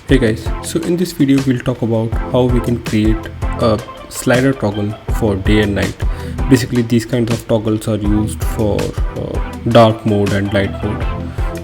Hey guys, so in this video we'll talk about how we can create a slider toggle for day and night. Basically these kinds of toggles are used for dark mode and light mode.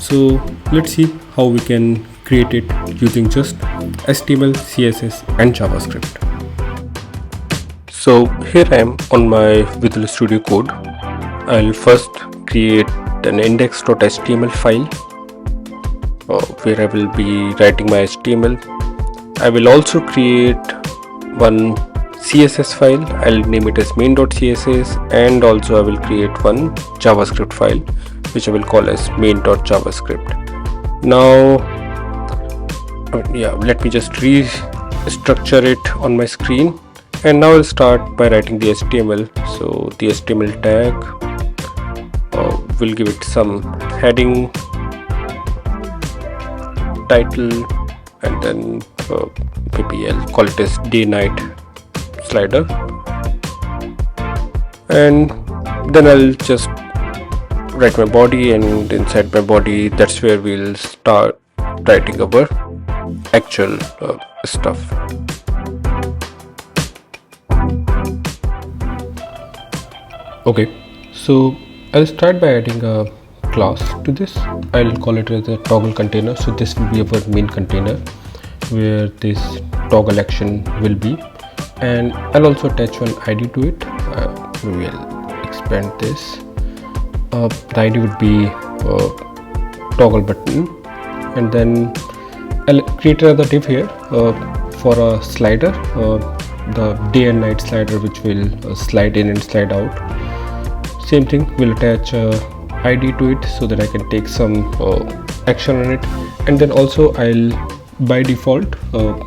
So let's see how we can create it using just HTML, CSS and JavaScript. So here I am on my Visual Studio Code. I'll first create an index.html file where I will be writing my HTML. I will also create one CSS file. I'll name it as main.css, and also I will create one JavaScript file which I will call as main.javascript. Now let me just restructure it on my screen, and now I'll start by writing the HTML. So the HTML tag, we'll give it some heading, title, and then maybe I'll call it as day night slider, and then I'll just write my body, and inside my body that's where we'll start writing our actual stuff. Okay, so I'll start by adding a class to this. I'll call it as a toggle container. So this will be our main container where this toggle action will be, and I'll also attach one ID to it. We'll expand this. The ID would be toggle button, and then I'll create another div here for a slider, the day and night slider, which will slide in and slide out. Same thing, we'll attach ID to it so that I can take some action on it, and then also I'll by default I'll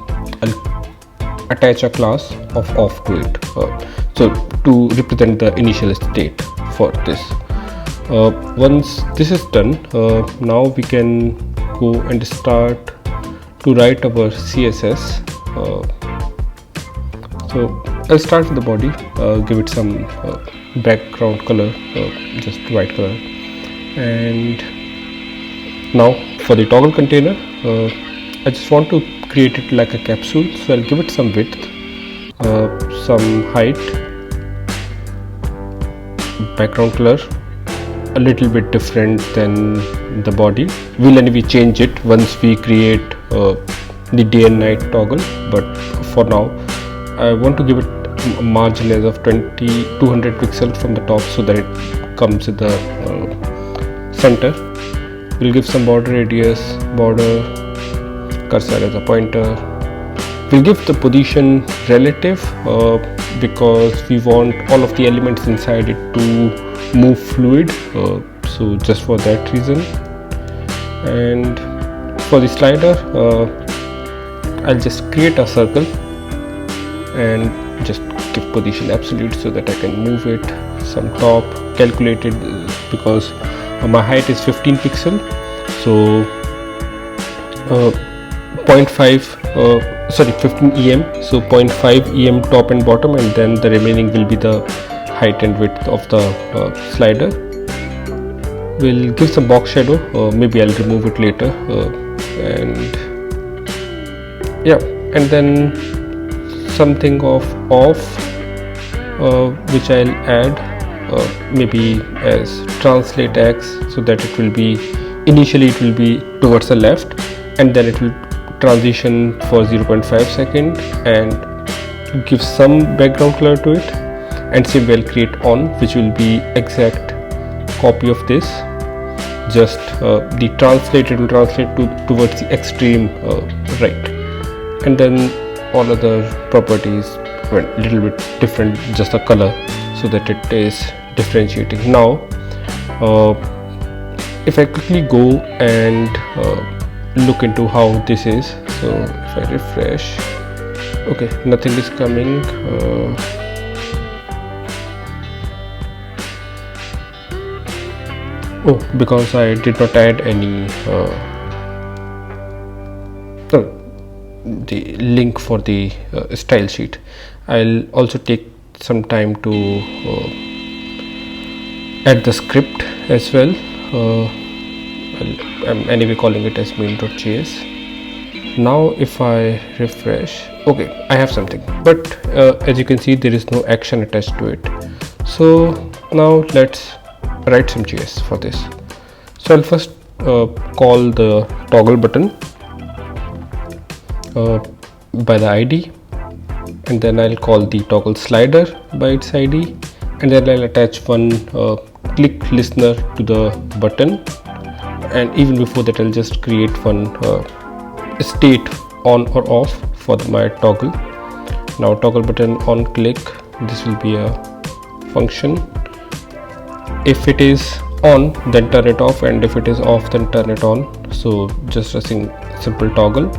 attach a class of off to it, so to represent the initial state for this. Once this is done, now we can go and start to write our CSS. So I'll start with the body, give it some background color, just white color. And now for the toggle container, I just want to create it like a capsule, so I'll give it some width, some height, background color a little bit different than the body. We'll anyway change it once we create the day and night toggle, but for now I want to give it a margin as of 200 pixels from the top so that it comes with the center. We'll give some border radius, border, cursor as a pointer. We'll give the position relative because we want all of the elements inside it to move fluid, so just for that reason. And for the slider, I'll just create a circle and just give position absolute so that I can move it some top, calculated because my height is 15 pixel, so 15 em, so 0.5 em top and bottom, and then the remaining will be the height and width of the slider. We'll give some box shadow, maybe I'll remove it later, and then something of off, which I'll add maybe as translate x, so that it will be initially it will be towards the left, and then it will transition for 0.5 second and give some background color to it, and same will create on, which will be exact copy of this, just the translate, it will translate towards the extreme right, and then all other properties a little bit different, just the color, so that it is differentiating. Now if I quickly go and look into how this is, so if I refresh, okay, nothing is coming. Because I did not add any the link for the style sheet. I'll also take some time to add the script as well. I'm anyway calling it as main.js. Now if I refresh, okay, I have something, but as you can see there is no action attached to it. So now let's write some JS for this. So I'll first call the toggle button by the ID, and then I'll call the toggle slider by its ID, and then I'll attach one click listener to the button, and even before that I'll just create one state on or off for my toggle. Now toggle button on click, this will be a function. If it is on, then turn it off, and if it is off, then turn it on. So just a simple toggle.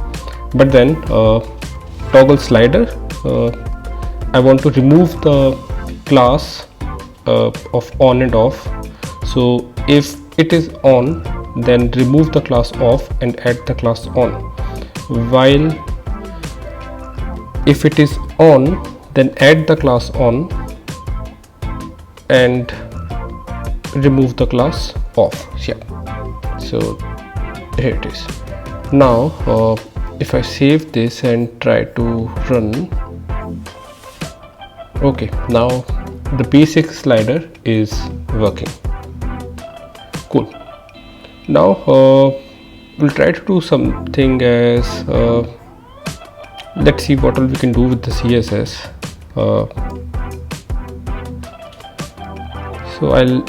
But then toggle slider, I want to remove the class of on and off. So if it is on, then remove the class off and add the class on, while if it is on, then add the class on and remove the class off. Yeah, so here it is. Now if I save this and try to run, okay, now the basic slider is working. Cool. Now we'll try to do something as let's see what all we can do with the CSS. So I'll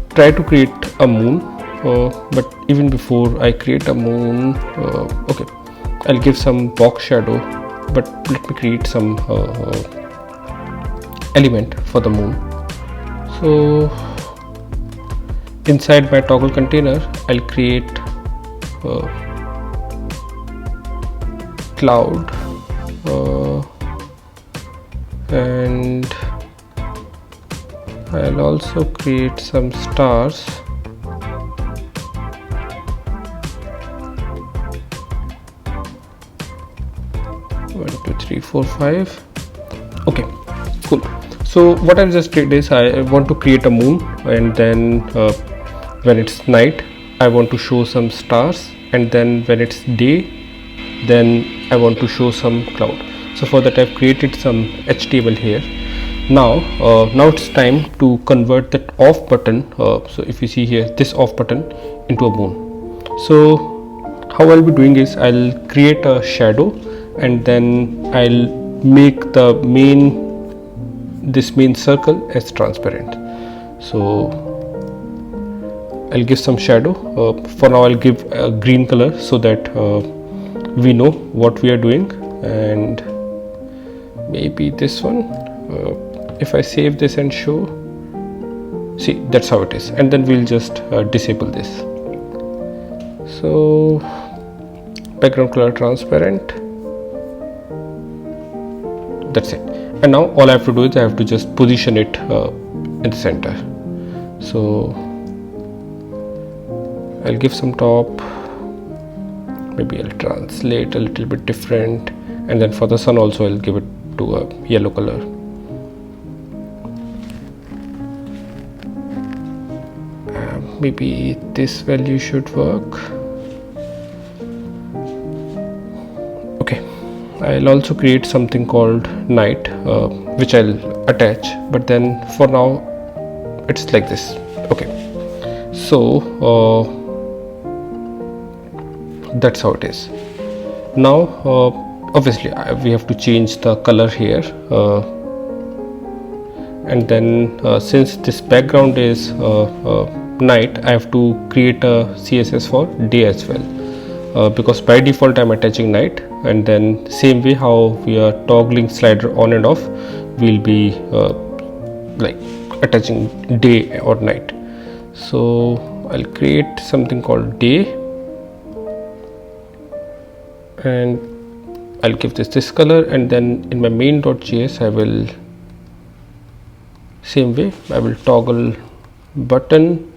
try to create a moon, but even before I create a moon, okay, I'll give some box shadow, but let me create some element for the moon. So inside my toggle container, I'll create cloud and I'll also create some stars. One, two, three, four, five. Okay, cool. So what I just did is I want to create a moon, and then when it's night I want to show some stars, and then when it's day then I want to show some cloud. So for that I've created some HTML here. Now it's time to convert that off button, so if you see here, this off button into a moon. So how I'll be doing is I'll create a shadow, and then I'll make the this main circle as transparent. So I'll give some shadow. For now I'll give a green color so that we know what we are doing, and maybe this one. If I save this and show, see, that's how it is, and then we'll just disable this. So background color transparent, that's it. And now all I have to do is I have to just position it in the center. So I'll give some top, maybe I'll translate a little bit different, and then for the sun also I'll give it to a yellow color. Maybe this value should work. Okay, I'll also create something called night, which I'll attach, but then for now it's like this. Okay, so that's how it is. Now obviously we have to change the color here, and then since this background is night, I have to create a CSS for day as well, because by default I'm attaching night, and then same way how we are toggling slider on and off, we'll be like attaching day or night. So I'll create something called day, and I'll give this color, and then in my main.js I will same way I will toggle button.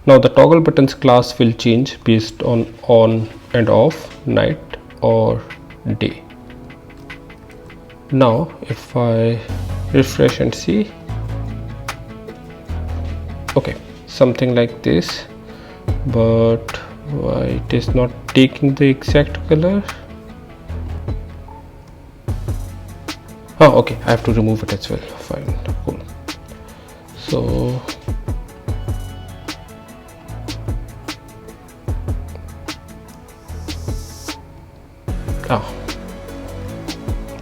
Now the toggle buttons class will change based on and off, night or day. Now if I refresh and see, okay, something like this, but why it is not taking the exact color? Oh, okay, I have to remove it as well. Fine, cool. So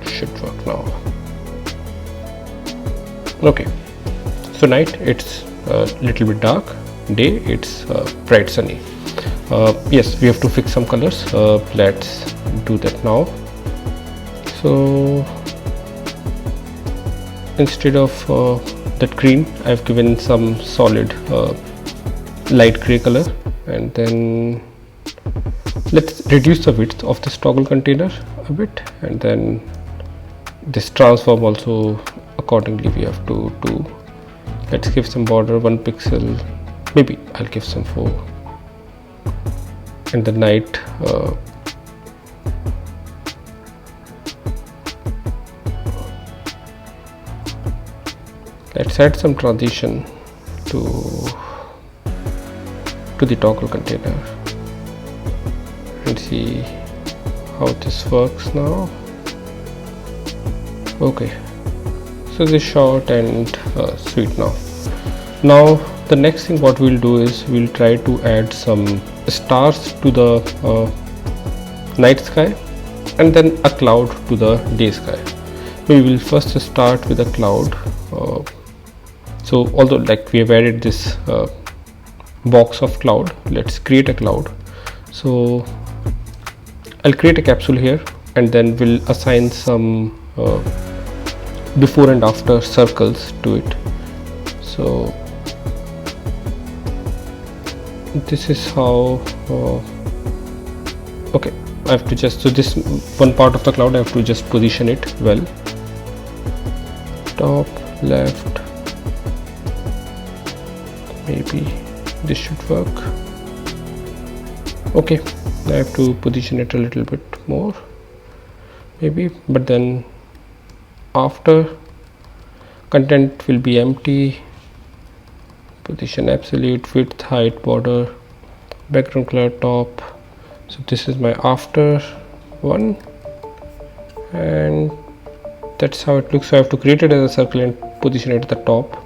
should work now. Okay, so night it's a little bit dark, day it's bright sunny. Yes, we have to fix some colors. Let's do that now. So instead of that green, I've given some solid light gray color, and then let's reduce the width of this toggle container a bit, and then this transform also accordingly we have to do. Let's give some border 1 pixel, maybe I'll give some 4, and the night let's add some transition to the toggle container and see how this works now. Okay, so this is short and sweet now. Now the next thing what we'll do is we'll try to add some stars to the night sky and then a cloud to the day sky. We will first start with a cloud. So although like we have added this box of cloud, let's create a cloud. So I'll create a capsule here, and then we'll assign some before and after circles to it. So this is how okay, I have to just, so this one part of the cloud I have to just position it well, top left, maybe this should work. Okay, I have to position it a little bit more maybe, but then after content will be empty, position absolute, width, height, border, background color, top. So this is my after one, and that's how it looks. So I have to create it as a circle and position it at the top,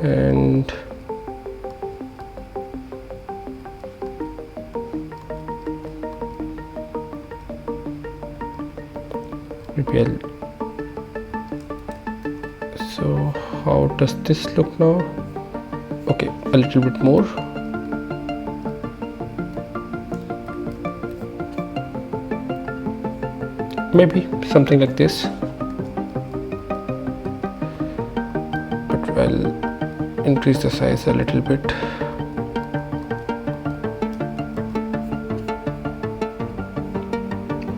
and maybe I'll, so how does this look now? Okay, a little bit more. Maybe something like this, but I'll increase the size a little bit.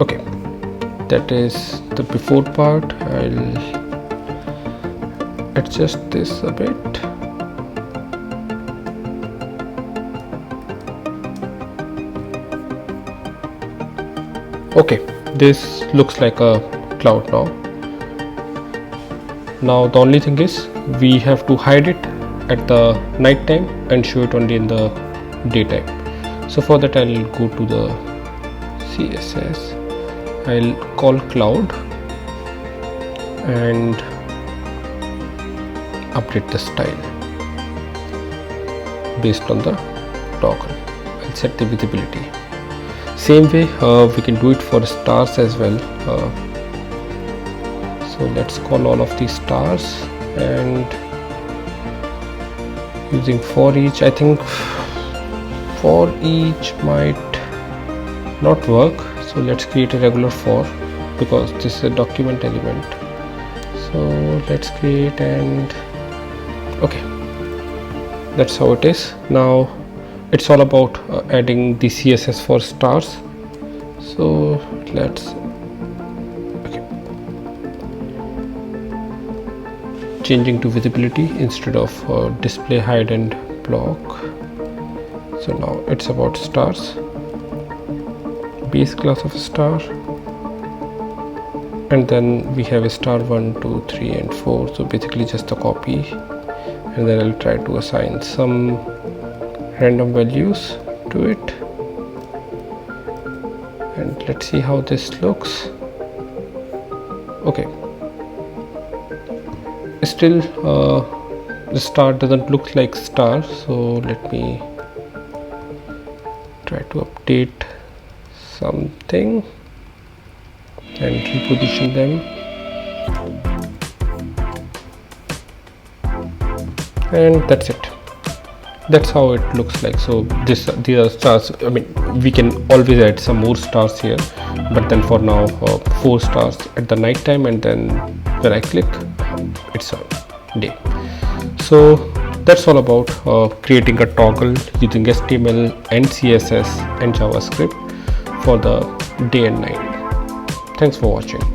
Okay, that is the before part. I'll adjust this a bit. Okay, this looks like a cloud now. Now the only thing is we have to hide it at the night time and show it only in the daytime. So for that I'll go to the CSS, I'll call cloud and update the style based on the toggle. I'll set the visibility. Same way we can do it for stars as well. So let's call all of these stars, and using for each, I think for each might not work. So let's create a regular for, because this is a document element. So let's create, and okay, that's how it is. Now it's all about adding the CSS for stars. So let's, okay, changing to visibility instead of display, hide and block. So now it's about stars, base class of a star, and then we have a star 1, 2, 3 and 4. So basically just a copy, and then I'll try to assign some random values to it, and let's see how this looks. Okay, still the star doesn't look like star, so let me try to update something and reposition them, and that's it. That's how it looks like. So these are stars. I mean, we can always add some more stars here, but then for now 4 stars at the night time, and then when I click, it's a day. So that's all about creating a toggle using HTML and CSS and JavaScript for the day and night. Thanks for watching.